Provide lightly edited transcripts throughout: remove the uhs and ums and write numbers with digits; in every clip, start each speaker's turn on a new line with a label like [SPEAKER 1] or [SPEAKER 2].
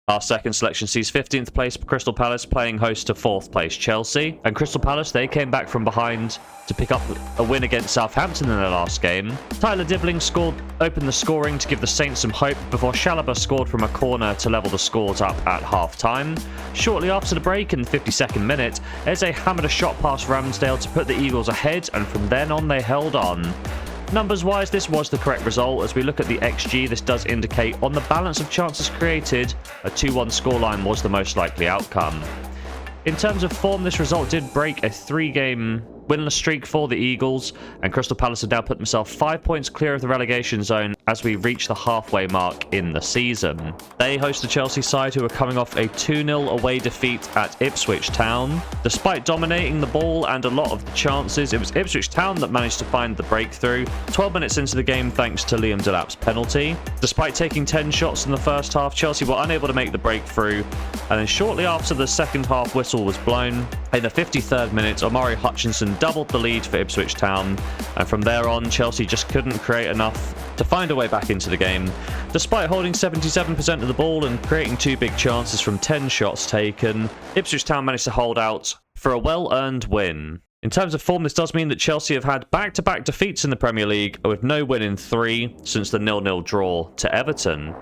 [SPEAKER 1] Our second selection sees 15th place Crystal Palace playing host to 4th place Chelsea. And Crystal Palace, they came back from behind to pick up a win against Southampton in their last game. Tyler Dibling opened the scoring to give the Saints some hope before Chalobah scored from a corner to level the scores up at half-time. Shortly after the break, in the 52nd minute, Eze hammered a shot past Ramsdale to put the Eagles ahead, and from then on they held on. Numbers-wise, this was the correct result. As we look at the XG, this does indicate on the balance of chances created, a 2-1 scoreline was the most likely outcome. In terms of form, this result did break a 3-game winless streak for the Eagles, and Crystal Palace have now put themselves 5 points clear of the relegation zone as we reach the halfway mark in the season. They host the Chelsea side, who are coming off a 2-0 away defeat at Ipswich Town. Despite dominating the ball and a lot of the chances, it was Ipswich Town that managed to find the breakthrough 12 minutes into the game thanks to Liam Delap's penalty. Despite taking 10 shots in the first half, Chelsea were unable to make the breakthrough, and then shortly after the second half whistle was blown, in the 53rd minute, Omari Hutchinson doubled the lead for Ipswich Town, and from there on, Chelsea just couldn't create enough to find a way back into the game. Despite holding 77% of the ball and creating 2 big chances from 10 shots taken, Ipswich Town managed to hold out for a well-earned win. In terms of form, this does mean that Chelsea have had back-to-back defeats in the Premier League, with no win in 3 since the 0-0 draw to Everton.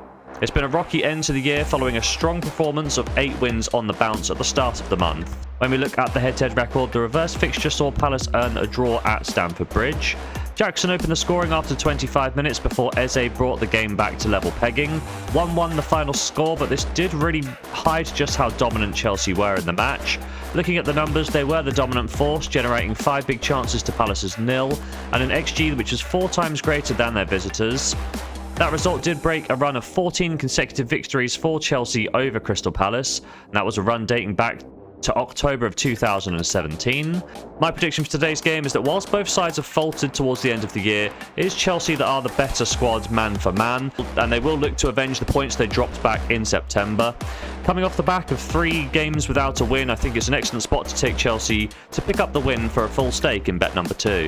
[SPEAKER 1] It's been a rocky end to the year following a strong performance of 8 wins on the bounce at the start of the month. When we look at the head-to-head record, the reverse fixture saw Palace earn a draw at Stamford Bridge. Jackson opened the scoring after 25 minutes before Eze brought the game back to level pegging. 1-1 the final score, but this did really hide just how dominant Chelsea were in the match. Looking at the numbers, they were the dominant force, generating 5 big chances to Palace's 0, and an XG which is 4 times greater than their visitors. That result did break a run of 14 consecutive victories for Chelsea over Crystal Palace, and that was a run dating back to October of 2017. My prediction for today's game is that whilst both sides have faltered towards the end of the year, it is Chelsea that are the better squad man for man, and they will look to avenge the points they dropped back in September. Coming off the back of 3 games without a win, I think it's an excellent spot to take Chelsea to pick up the win for a full stake in bet number 2.